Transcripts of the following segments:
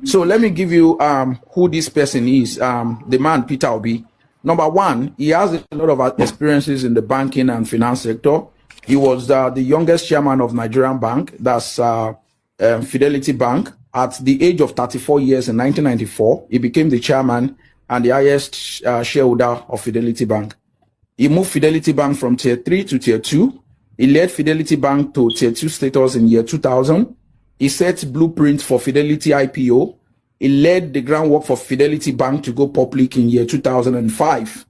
So let me give you who this person is. The man Peter Obi. Number one, he has a lot of experiences in the banking and finance sector. He was the youngest chairman of Nigerian bank, that's Fidelity Bank. At the age of 34 years in 1994, he became the chairman and the highest shareholder of Fidelity Bank. He moved Fidelity Bank from Tier 3 to Tier 2. He led Fidelity Bank to Tier 2 status in year 2000. He set blueprint for Fidelity IPO. He led the groundwork for Fidelity Bank to go public in year 2005.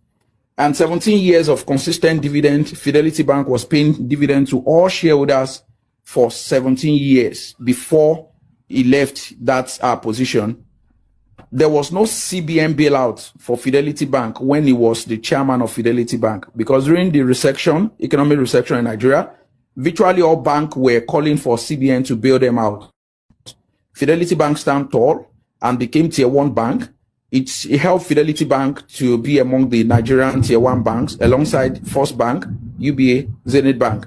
And 17 years of consistent dividend, Fidelity Bank was paying dividend to all shareholders for 17 years before he left that position. There was no CBN bailout for Fidelity Bank when he was the chairman of Fidelity Bank, because during the recession, economic recession in Nigeria, virtually all banks were calling for CBN to bail them out. Fidelity Bank stand tall and became Tier 1 bank. It helped Fidelity Bank to be among the Nigerian Tier 1 banks alongside First Bank, UBA, Zenith Bank.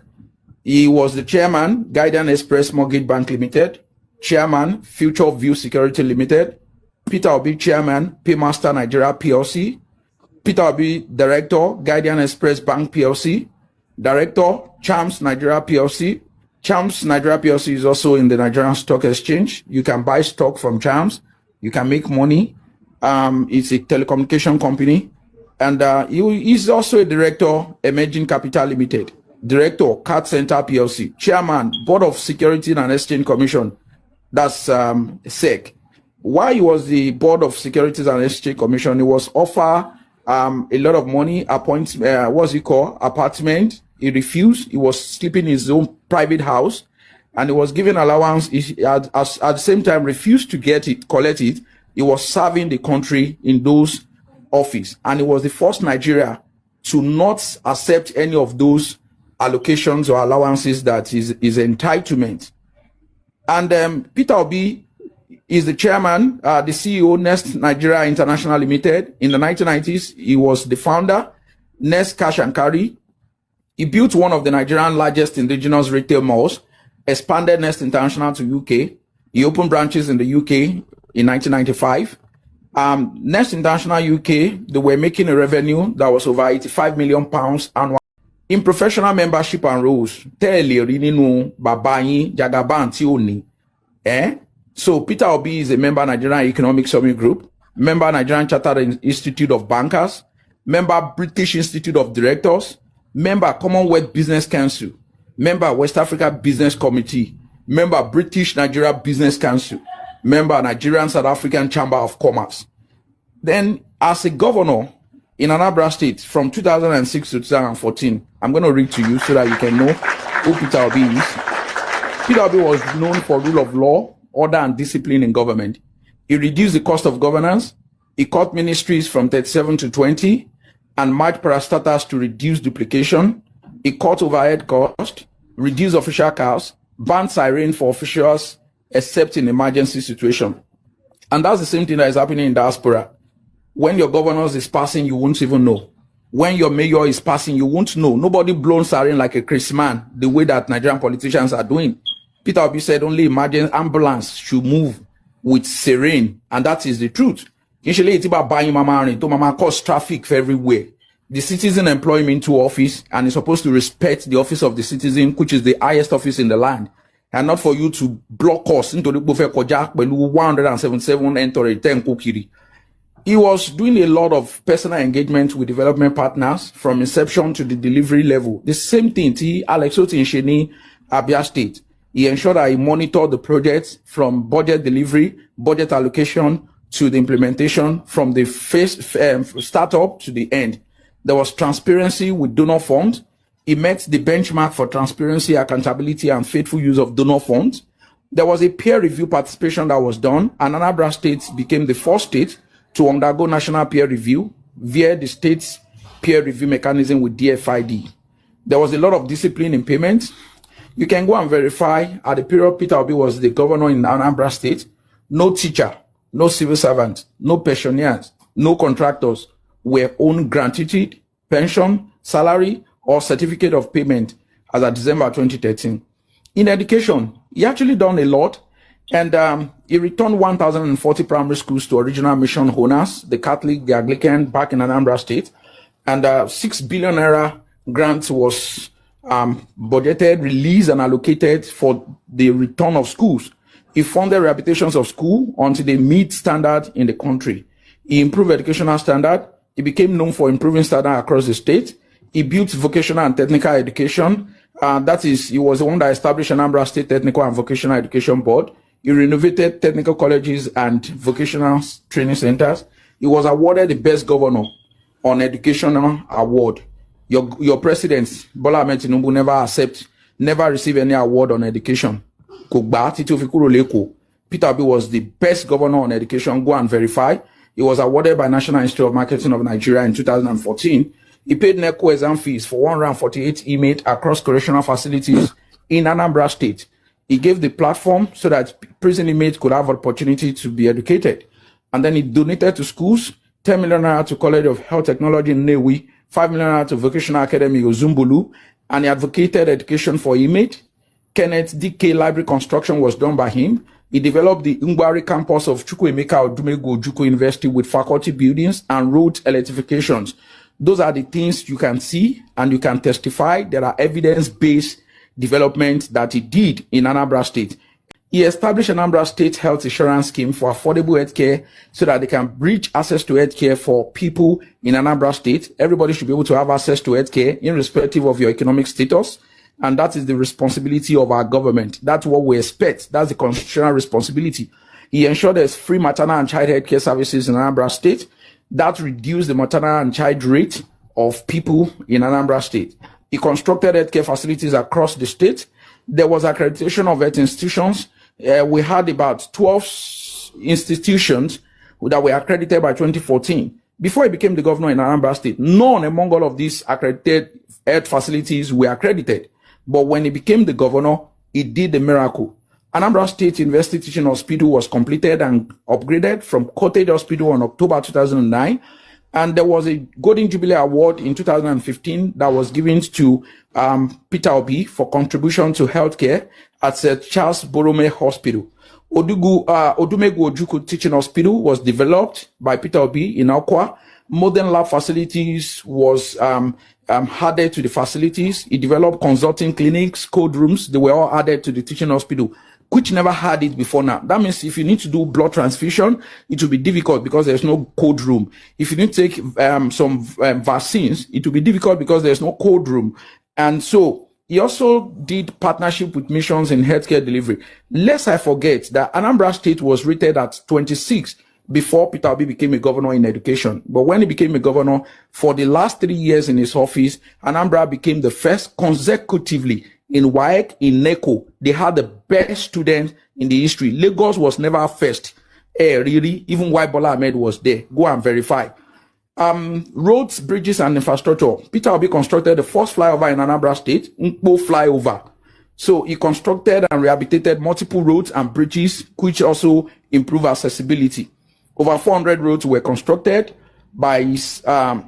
He was the chairman, Guardian Express Mortgage Bank Limited, chairman, Future View Security Limited, Peter Obi, chairman, Paymaster Nigeria PLC, Peter Obi, director, Guardian Express Bank PLC, director, Chams Nigeria PLC. Chams Nigeria PLC is also in the Nigerian Stock Exchange. You can buy stock from Chams. You can make money. It's a telecommunication company. And he's also a director, Emerging Capital Limited, director, Card Center PLC, chairman, Board of Securities and Exchange Commission, that's SEC. While he was the Board of Securities and Exchange Commission, he was offered a lot of money, apartment. He refused. He was sleeping in his own private house, and he was given allowance. He at the same time refused to collect it. He was serving the country in those office, and he was the first Nigeria to not accept any of those allocations or allowances that is entitlement. And Peter Obi is the chairman, the CEO, Nest Nigeria International Limited. In the 1990s, he was the founder, Nest Cash and Carry. He built one of the Nigerian largest indigenous retail malls, expanded Nest International to UK. He opened branches in the UK in 1995. Nest International UK, they were making a revenue that was over £85 million annual. In professional membership and roles, so Peter Obi is a member Nigerian Economic Summit Group, member Nigerian Chartered Institute of Bankers, member British Institute of Directors, member Commonwealth Business Council, member West Africa Business Committee, member British Nigeria Business Council, member Nigerian South African Chamber of Commerce. Then as a governor in Anambra State from 2006 to 2014, I'm going to read to you so that you can know who Peter Obi is. Peter Obi was known for rule of law, order and discipline in government. He reduced the cost of governance. He cut ministries from 37 to 20 and merged parastatals to reduce duplication. He cut overhead cost, reduced official costs, banned siren for officials except in emergency situation. And that's the same thing that is happening in diaspora. When your governor is passing, you won't even know. When your mayor is passing, you won't know. Nobody blown siren like a Chris man, the way that Nigerian politicians are doing. Peter Obi said only emergency ambulance should move with siren, and that is the truth. Initially, it's about buying mama cause traffic everywhere. The citizen employ him into office, and is supposed to respect the office of the citizen, which is the highest office in the land, and not for you to block us into the buffet koja 177 enter 10 kukiri. He was doing a lot of personal engagement with development partners from inception to the delivery level. The same thing, Alex Oti in Sheni, Abia State. He ensured that he monitored the projects from budget delivery, budget allocation to the implementation, from the first startup to the end. There was transparency with donor funds. He met the benchmark for transparency, accountability, and faithful use of donor funds. There was a peer review participation that was done, and Anambra State became the first state to undergo national peer review via the state's peer review mechanism with DFID. There was a lot of discipline in payments. You can go and verify at the period Peter Obi was the governor in Anambra State, no teacher, no civil servant, no pensioners, no contractors were owned gratuity, pension, salary, or certificate of payment as of December 2013. In education, he actually done a lot. And he returned 1,040 primary schools to original mission owners, the Catholic, the Anglican, back in Anambra State. And 6 billion naira grant was budgeted, released, and allocated for the return of schools. He funded rehabilitations of school until they meet standard in the country. He improved educational standard. He became known for improving standard across the state. He built vocational and technical education. That is, he was the one that established Anambra State Technical and Vocational Education Board. He renovated technical colleges and vocational training centers. He was awarded the best governor on educational award. Your president, Bola Ahmed Tinubu, never received any award on education. Peter Obi was the best governor on education. Go and verify. He was awarded by National Institute of Marketing of Nigeria in 2014. He paid NECO exam fees for 148 inmates across correctional facilities in Anambra State. He gave the platform so that prison inmates could have opportunity to be educated. And then he donated to schools, 10 million naira to College of Health Technology in Newi, 5 million naira to Vocational Academy Ozumbulu, and he advocated education for inmates. Kenneth DK Library construction was done by him. He developed the Ngwari campus of Chukwuemeka Odumegwu Ojukwu University with faculty buildings and road electrifications. Those are the things you can see and you can testify. There are evidence-based development that he did in Anambra State. He established Anambra State Health Insurance Scheme for affordable healthcare so that they can bridge access to healthcare for people in Anambra State. Everybody should be able to have access to healthcare irrespective of your economic status. And that is the responsibility of our government. That's what we expect. That's the constitutional responsibility. He ensured there's free maternal and child healthcare services in Anambra State. That reduced the maternal and child rate of people in Anambra State. He constructed healthcare facilities across the state. There was accreditation of health institutions. We had about 12 institutions that were accredited by 2014. Before he became the governor in Anambra State, none among all of these accredited health facilities were accredited. But when he became the governor, he did the miracle. Anambra State University Teaching Hospital was completed and upgraded from Cottage Hospital in October 2009. And there was a Golden Jubilee Award in 2015 that was given to Peter Obi for contribution to healthcare at St. Charles Borromeo Hospital. Odumegwu Ojukwu Teaching Hospital was developed by Peter Obi in Akwa. Modern lab facilities was added to the facilities. He developed consulting clinics, code rooms. They were all added to the teaching hospital, which never had it before now. That means if you need to do blood transfusion, it will be difficult because there's no cold room. If you need to take some vaccines, it will be difficult because there's no cold room. And so he also did partnership with missions in healthcare delivery. Lest I forget that Anambra State was rated at 26 before Peter Obi became a governor in education. But when he became a governor, for the last 3 years in his office, Anambra became the first consecutively in WAEC, in NECO. They had the best students in the history. Lagos was never first. Really, even while Bola Ahmed was there. Go and verify. Roads, bridges, and infrastructure. Peter Obi constructed the first flyover in Anambra State, Nkpo flyover. So he constructed and rehabilitated multiple roads and bridges, which also improve accessibility. Over 400 roads were constructed by his, by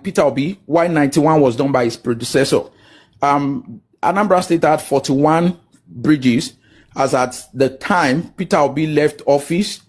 Peter Obi, while 91 was done by his predecessor. Anambra State had 41 bridges, as at the time Peter Obi left office.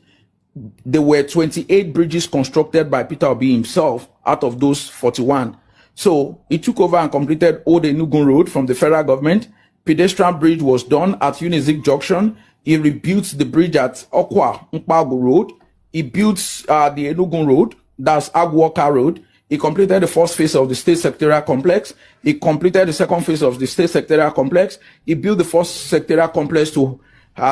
There were 28 bridges constructed by Peter Obi himself out of those 41. So he took over and completed Old Enugu Road from the federal government. Pedestrian bridge was done at Unizik Junction. He rebuilt the bridge at Okwa Nkpagu Road. He built the Enugu Road, that's Agwoka Road. He completed the first phase of the State Secretariat Complex. He completed the second phase of the State Secretariat Complex. He built the first Secretariat Complex to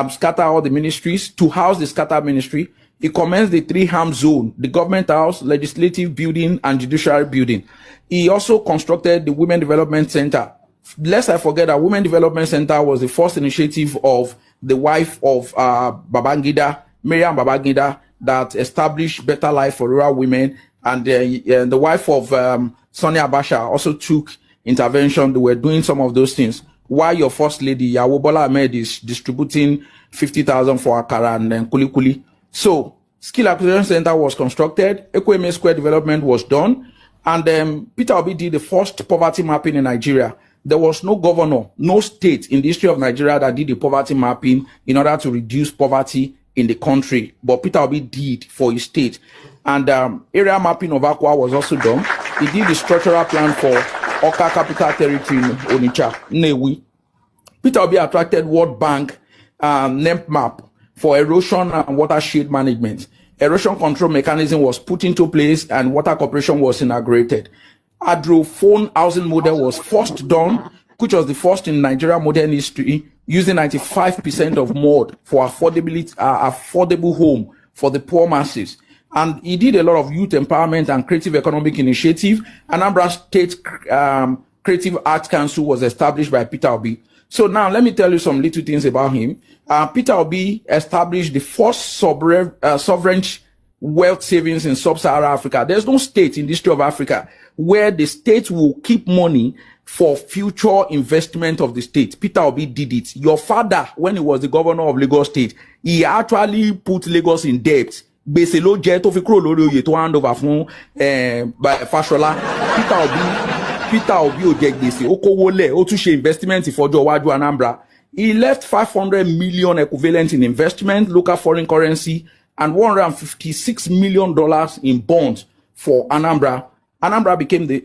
scatter all the ministries, to house the scattered ministry. He commenced the 3-arm zone, the government house, legislative building, and judiciary building. He also constructed the Women Development Center. Lest I forget that Women Development Center was the first initiative of the wife of Babangida, Miriam Babangida, that established better life for rural women. And the wife of Sonia Basha also took intervention. They were doing some of those things. While your first lady, Yawo Bola Ahmed, is distributing 50,000 for Akara and Kuli Kuli. So, Skill Acquisition Center was constructed. Ekweme Square development was done. And Peter Obi did the first poverty mapping in Nigeria. there was no governor, no state in the history of Nigeria that did the poverty mapping in order to reduce poverty in the country. But Peter Obi did for his state. And area mapping of Akwa was also done. He did the structural plan for Oka Capital Territory in Onitsha, Nnewi. Peter Obi attracted World Bank NEMP map for erosion and watershed management. Erosion control mechanism was put into place and water corporation was inaugurated. Hydrophone housing model was first done, which was the first in Nigeria modern history, using 95% of mud for affordable home for the poor masses. And he did a lot of youth empowerment and creative economic initiative. Anambra State Creative Arts Council was established by Peter Obi. So now let me tell you some little things about him. Peter Obi established the first sovereign wealth savings in sub-Saharan Africa. There's no state in the history of Africa where the state will keep money for future investment of the state. Peter Obi did it. Your father, when he was the governor of Lagos State, he actually put Lagos in debt. Gbèsè ló jẹ́ tó fi kúrò lórí oyè tó hand over fún Fashola. Peter Obi ò jẹ gbèsè, ó kówó lẹ̀, ó tún ṣe investment ìfọjọ́ iwájú Anambra. He left 500 million equivalent in investment, local foreign currency, and $156 million in bonds for Anambra. Anambra became the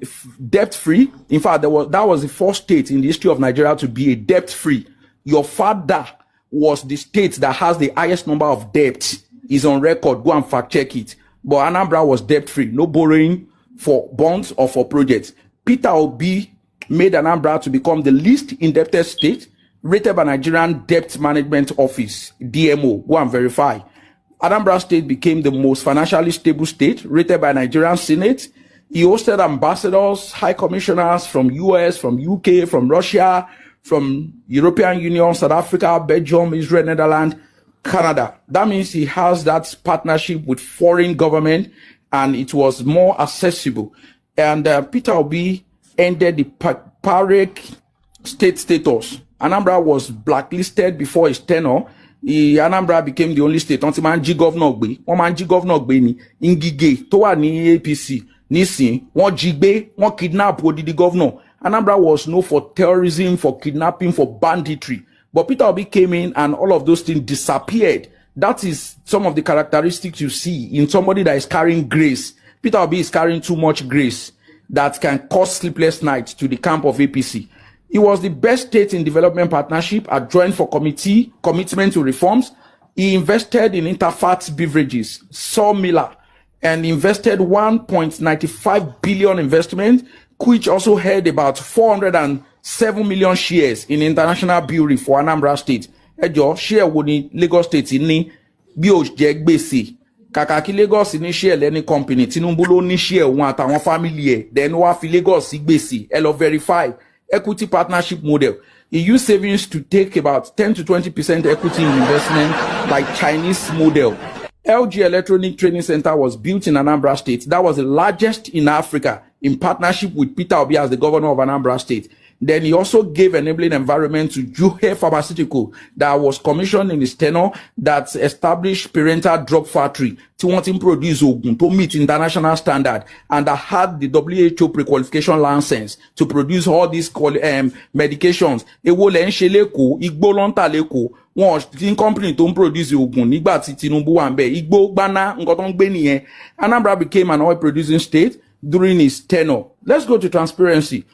debt-free. In fact, that was the first state in the history of Nigeria to be a debt-free. Your father was the state that has the highest number of debt. Is on record. Go and fact check it. But Anambra was debt-free. No borrowing for bonds or for projects. Peter Obi made Anambra to become the least indebted state, rated by Nigerian Debt Management Office, DMO. Go and verify. Anambra State became the most financially stable state, rated by Nigerian Senate. He hosted ambassadors, high commissioners from US, from UK, from Russia, from European Union, South Africa, Belgium, Israel, Netherlands, Canada. That means he has that partnership with foreign government and it was more accessible. And Peter Obi ended the PAREC state status. Anambra was blacklisted before his tenure. Anambra became the only state. Wọ́n ti máa ń jí governor gbé. Wọ́n máa ń jí governor gbé ní Ngige tó wà ní APC. Nísìn, wọ́n jí gbé, wọ́n kidnap odidi governor. Anambra was known for terrorism, for kidnapping, for banditry. But Peter Obi came in and all of those things disappeared. That is some of the characteristics you see in somebody that is carrying grace. Peter Obi is carrying too much grace that can cause sleepless nights to the camp of APC. He was the best state in development partnership, adjoined for commitment to reforms. He invested in Interfat beverages, sawmiller, and invested 1.95 billion investment, which also held about 407 million shares in international brewery for Anambra State. Ejo share wo ni Lagos State ní bí ó jẹ gbèsè. Kàkà kí Lagos ní share lẹ́ni company, Tinubu ló ní share òun àtàwọn family ẹ̀, then wá fi Lagos sí gbèsè. Ẹ lọ verify equity partnership model. He used savings to take about 10 to 20% equity in investment like Chinese model. LG Electronic Training Center was built in Anambra State. That was the largest in Africa in partnership with Peter Obi as the governor of Anambra State. Then he also gave enabling environment to Juhe Pharmaceutical that was commissioned in his tenure that established parental drug factory to want to produce ogun to meet international standard and that had the WHO pre-qualification license to produce all these medications. Ewo le nse leko, igbo lon ta leko. Wọ́n tin company tó ń produce ogun nígbà tí Tinubu wà ńbẹ̀. Igbo gbana nǹkan tó ń gbé nìyẹn. Anambra became an oil producing state during his tenure. Let's go to transparency.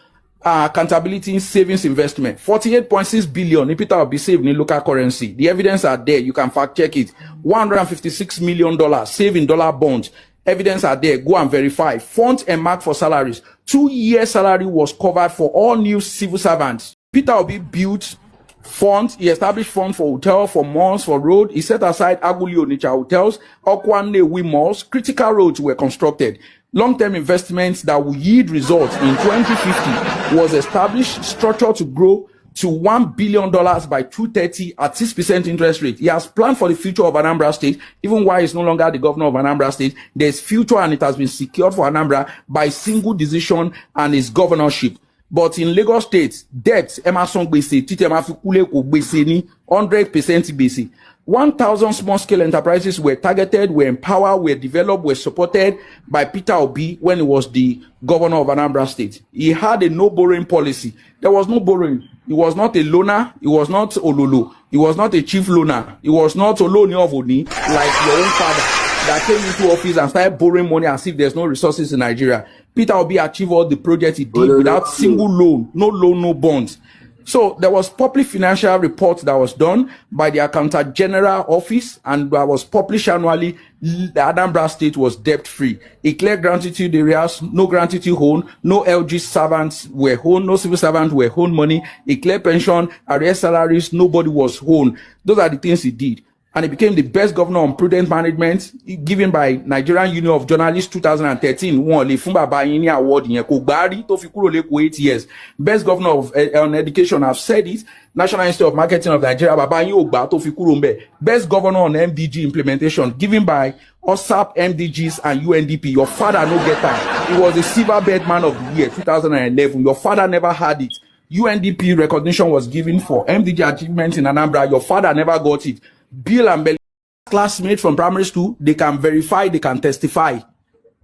Accountability in savings investment. 48.6 billion in Peter Obi saved in local currency. The evidence are there. You can fact check it. $156 million saved in dollar bonds. Evidence are there. Go and verify. Funds and mark for salaries. 2 years salary was covered for all new civil servants. Peter Obi built funds. He established funds for hotels, for malls, for road. He set aside Aguli Onitsha hotels, Okwane malls. Critical roads were constructed. Long-term investments that will yield results in 2050 was established, structured to grow to $1 billion by 2030 at 6% interest rate. He has planned for the future of Anambra State, even while he's no longer the governor of Anambra State. There's future and it has been secured for Anambra by single decision and his governorship. But in Lagos State, debt, Emerson Gbese, Titi Emafikule ko Gbese ni 100% Gbese. 1,000 small-scale enterprises were targeted, were empowered, were developed, were supported by Peter Obi when he was the governor of Anambra State. He had a no-borrowing policy. There was no borrowing. He was not a loaner. He was not Ololo. He was not a chief loaner. He was not Oloni of Oni, like your own father, that came into office and started borrowing money as if there's no resources in Nigeria. Peter Obi achieved all the projects he did without single loan, no bonds. So there was public financial report that was done by the Accountant General Office and that was published annually. The Anambra State was debt-free. A clear gratitude areas, no gratitude owned, no LG servants were owned, no civil servants were owned money, a clear pension, arrears salaries, nobody was owned. Those are the things he did. And he became the best governor on prudent management, given by Nigerian Union of Journalists 2013. One, Lefumba Bayini Award in Kogari, Tofikuro Leko 8 years. Best governor of on education, I've said it. National Institute of Marketing of Nigeria, Babayi Ogba, Tofikuro Mbe. Best governor on MDG implementation, given by OSAP, MDGs, and UNDP. Your father no get that. He was the silver bed man of the year 2011. Your father never had it. UNDP recognition was given for MDG achievements in Anambra. Your father never got it. Bill and Belly, classmates from primary school, they can verify, they can testify.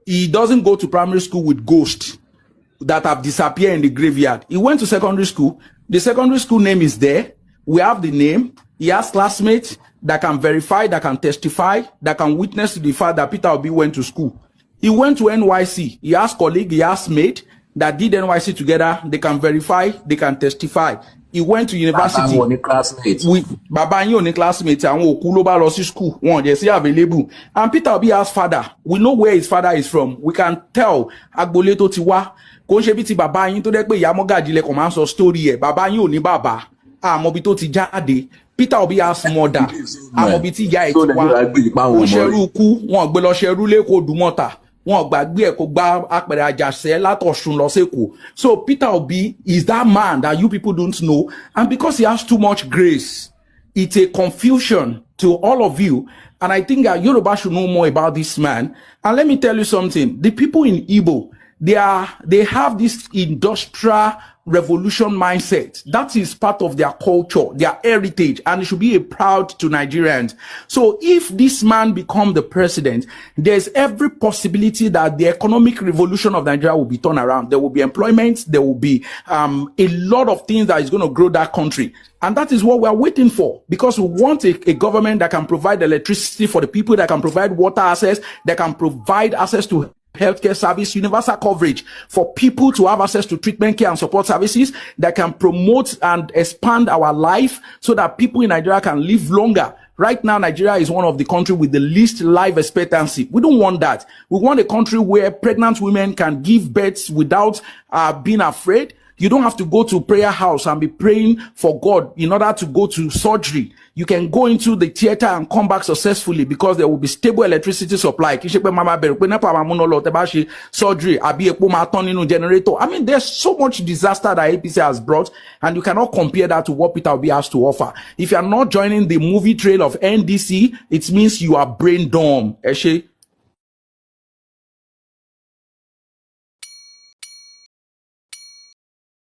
He doesn't go to primary school with ghosts that have disappeared in the graveyard. He went to secondary school. The secondary school name is there. We have the name. He has classmates that can verify, that can testify, that can witness to the fact that Peter Obi went to school. He went to NYC. He has colleague, he has mate that did NYC together. They can verify, they can testify. He went to university with Babanyi only classmates and Okuloba Rossi school. One, they say available. And Peter Obi has father. We know where his father is from. We can tell Agboleto Tiwa. Konshebiti Babanyi to dekpe Yamoga Jile commence story. Babanyi only baba. Mobito ti jade. Peter Obi has mother. Mobiti ya etiwa. Konsheru ku. Won gbe lo sheru le ko Dumota. So Peter Obi is that man that you people don't know, and because he has too much grace, it's a confusion to all of you. And I think that Yoruba should know more about this man. And let me tell you something: the people in Igbo, they have this industrial revolution mindset. That is part of their culture, their heritage, and it should be a proud to Nigerians. So if this man become the president, there's every possibility that the economic revolution of Nigeria will be turned around. There will be employment, there will be a lot of things that is going to grow that country. And that is what we are waiting for, because we want a government that can provide electricity for the people, that can provide water access, that can provide access to healthcare service, universal coverage for people to have access to treatment care and support services, that can promote and expand our life so that people in Nigeria can live longer. Right now, Nigeria is one of the countries with the least life expectancy. We don't want that. We want a country where pregnant women can give birth without being afraid. You don't have to go to prayer house and be praying for God in order to go to surgery. You can go into the theater and come back successfully because there will be stable electricity supply. Surgery, generator. I mean, there's so much disaster that APC has brought, and you cannot compare that to what Peter Obi has to offer. If you are not joining the movie trail of NDC, it means you are brain dumb. Eshe.